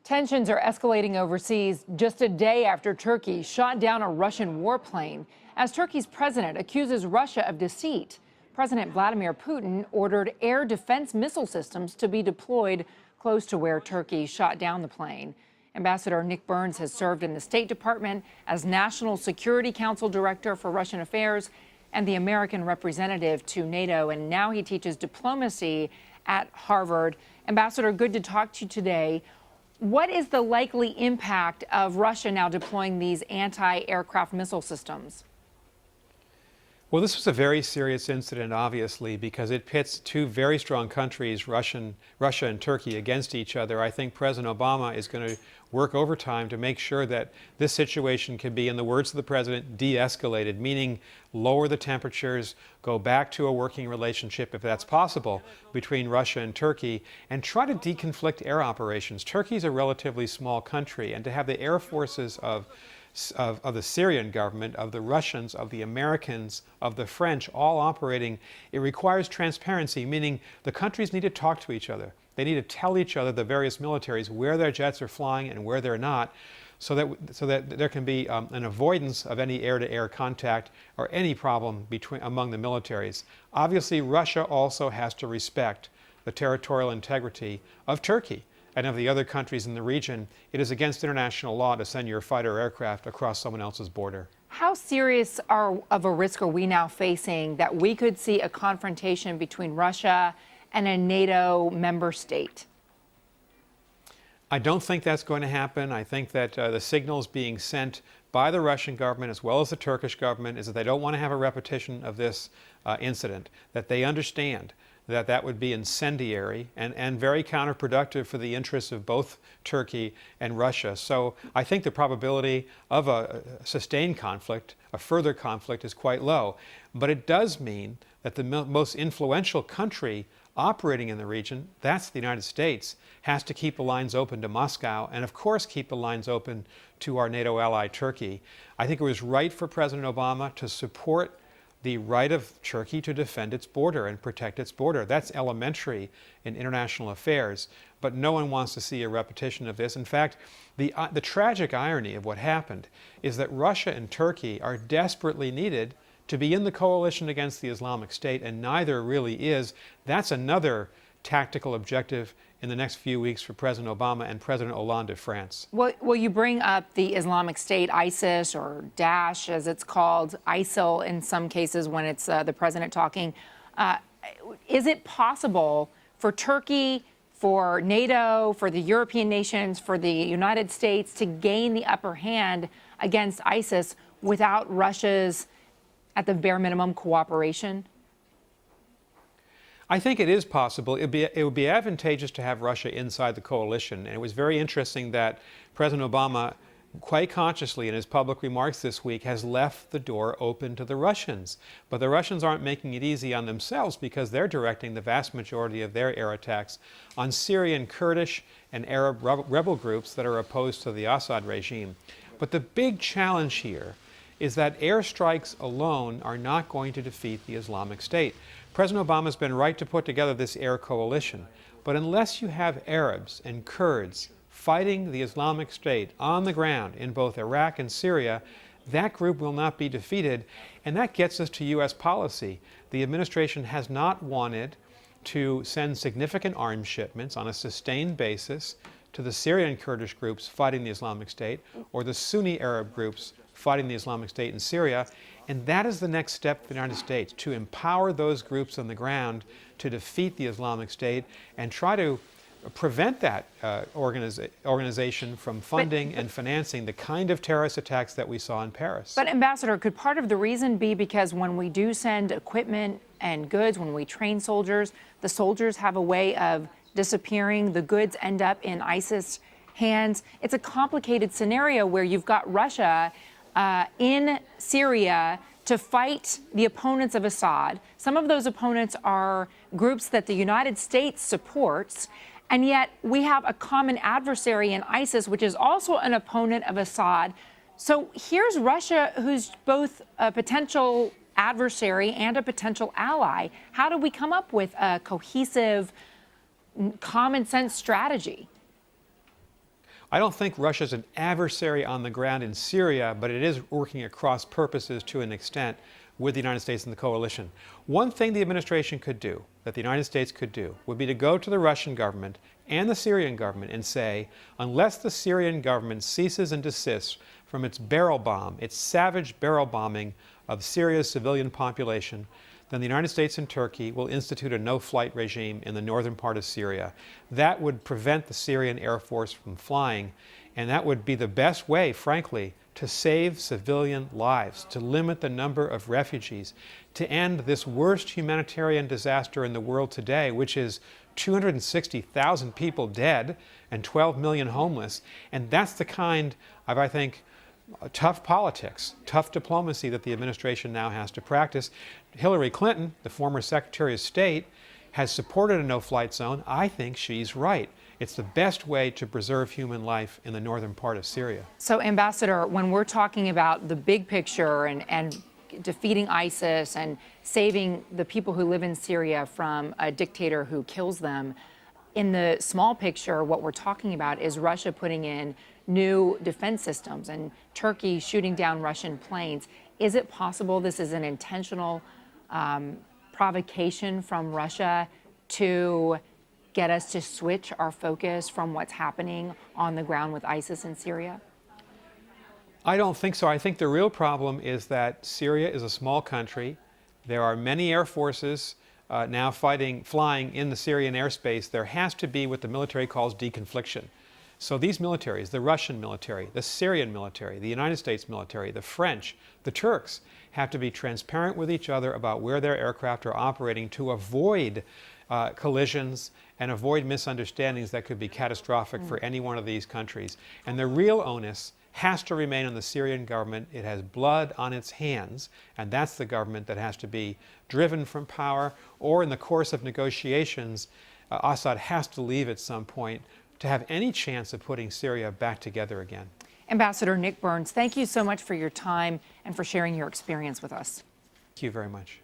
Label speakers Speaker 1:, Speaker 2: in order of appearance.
Speaker 1: Tensions are escalating overseas just a day after Turkey shot down a Russian warplane as Turkey's president accuses Russia of deceit. President Vladimir Putin ordered air defense missile systems to be deployed close to where Turkey shot down the plane. Ambassador Nick Burns has served in the State Department as National Security Council Director for Russian Affairs and the American representative to NATO, and now he teaches diplomacy at Harvard. Ambassador, good to talk to you today. What is the likely impact of Russia now deploying these anti-aircraft missile systems?
Speaker 2: Well, this was a very serious incident, obviously, because it pits two very strong countries, Russia and Turkey, against each other. I think President Obama is going to work overtime to make sure that this situation can be, in the words of the president, de-escalated, meaning lower the temperatures, go back to a working relationship, if that's possible, between Russia and Turkey, and try to deconflict air operations. Turkey is a relatively small country, and to have the air forces of the Syrian government, of the Russians, of the Americans, of the French, all operating, it requires transparency, meaning the countries need to talk to each other. They need to tell each other, the various militaries, where their jets are flying and where they're not, so that there can be an avoidance of any air-to-air contact or any problem among the militaries. Obviously, Russia also has to respect the territorial integrity of Turkey and of the other countries in the region. It is against international law to send your fighter aircraft across someone else's border.
Speaker 1: How serious of a risk are we now facing that we could see a confrontation between Russia and a NATO member state?
Speaker 2: I don't think that's going to happen. I think that the signals being sent by the Russian government as well as the Turkish government is that they don't want to have a repetition of this incident, that they understand that that would be incendiary and very counterproductive for the interests of both Turkey and Russia. So I think the probability of a sustained conflict, a further conflict, is quite low. But it does mean that the most influential country operating in the region, that's the United States, has to keep the lines open to Moscow and, of course, keep the lines open to our NATO ally, Turkey. I think it was right for President Obama to support the right of Turkey to defend its border and protect its border. That's elementary in international affairs, but no one wants to see a repetition of this. In fact, the tragic irony of what happened is that Russia and Turkey are desperately needed to be in the coalition against the Islamic State, and neither really is. That's another tactical objective in the next few weeks for President Obama and President Hollande of France.
Speaker 1: Well, you bring up the Islamic State, ISIS, or Daesh, as it's called, ISIL in some cases when it's the president talking. Is it possible for Turkey, for NATO, for the European nations, for the United States to gain the upper hand against ISIS without Russia's, at the bare minimum, cooperation?
Speaker 2: I think it is possible. It would be advantageous to have Russia inside the coalition. And it was very interesting that President Obama, quite consciously in his public remarks this week, has left the door open to the Russians. But the Russians aren't making it easy on themselves because they're directing the vast majority of their air attacks on Syrian Kurdish and Arab rebel groups that are opposed to the Assad regime. But the big challenge here is that airstrikes alone are not going to defeat the Islamic State. President Obama has been right to put together this air coalition, but unless you have Arabs and Kurds fighting the Islamic State on the ground in both Iraq and Syria, that group will not be defeated. And that gets us to U.S. policy. The administration has not wanted to send significant arms shipments on a sustained basis to the Syrian Kurdish groups fighting the Islamic State or the Sunni Arab groups fighting the Islamic State in Syria. And that is the next step for the United States, to empower those groups on the ground to defeat the Islamic State and try to prevent that organization from funding and financing the kind of terrorist attacks that we saw in Paris.
Speaker 1: But Ambassador, could part of the reason be because when we do send equipment and goods, when we train soldiers, the soldiers have a way of disappearing, the goods end up in ISIS hands? It's a complicated scenario where you've got Russia in Syria to fight the opponents of Assad. Some of those opponents are groups that the United States supports, and yet we have a common adversary in ISIS, which is also an opponent of Assad. So here's Russia, who's both a potential adversary and a potential ally. How do we come up with a cohesive, common sense strategy?
Speaker 2: I don't think Russia's an adversary on the ground in Syria, but it is working at cross purposes to an extent with the United States and the coalition. One thing the administration could do, that the United States could do, would be to go to the Russian government and the Syrian government and say, unless the Syrian government ceases and desists from its barrel bomb, its savage barrel bombing of Syria's civilian population, then the United States and Turkey will institute a no-flight regime in the northern part of Syria. That would prevent the Syrian Air Force from flying, and that would be the best way, frankly, to save civilian lives, to limit the number of refugees, to end this worst humanitarian disaster in the world today, which is 260,000 people dead and 12 million homeless. And that's the kind of, I think, tough politics, tough diplomacy that the administration now has to practice. Hillary Clinton, the former Secretary of State, has supported a no-flight zone. I think she's right. It's the best way to preserve human life in the northern part of Syria.
Speaker 1: So, Ambassador, when we're talking about the big picture and defeating ISIS and saving the people who live in Syria from a dictator who kills them, in the small picture, what we're talking about is Russia putting in new defense systems and Turkey shooting down Russian planes. Is it possible this is an intentional provocation from Russia to get us to switch our focus from what's happening on the ground with ISIS in Syria?
Speaker 2: I don't think so. I think the real problem is that Syria is a small country. There are many air forces now flying in the Syrian airspace. There has to be what the military calls deconfliction. So these militaries, the Russian military, the Syrian military, the United States military, the French, the Turks, have to be transparent with each other about where their aircraft are operating to avoid collisions and avoid misunderstandings that could be catastrophic for any one of these countries. And the real onus has to remain on the Syrian government. It has blood on its hands, and that's the government that has to be driven from power, or in the course of negotiations, Assad has to leave at some point to have any chance of putting Syria back together again.
Speaker 1: Ambassador Nick Burns, thank you so much for your time and for sharing your experience with us.
Speaker 2: Thank you very much.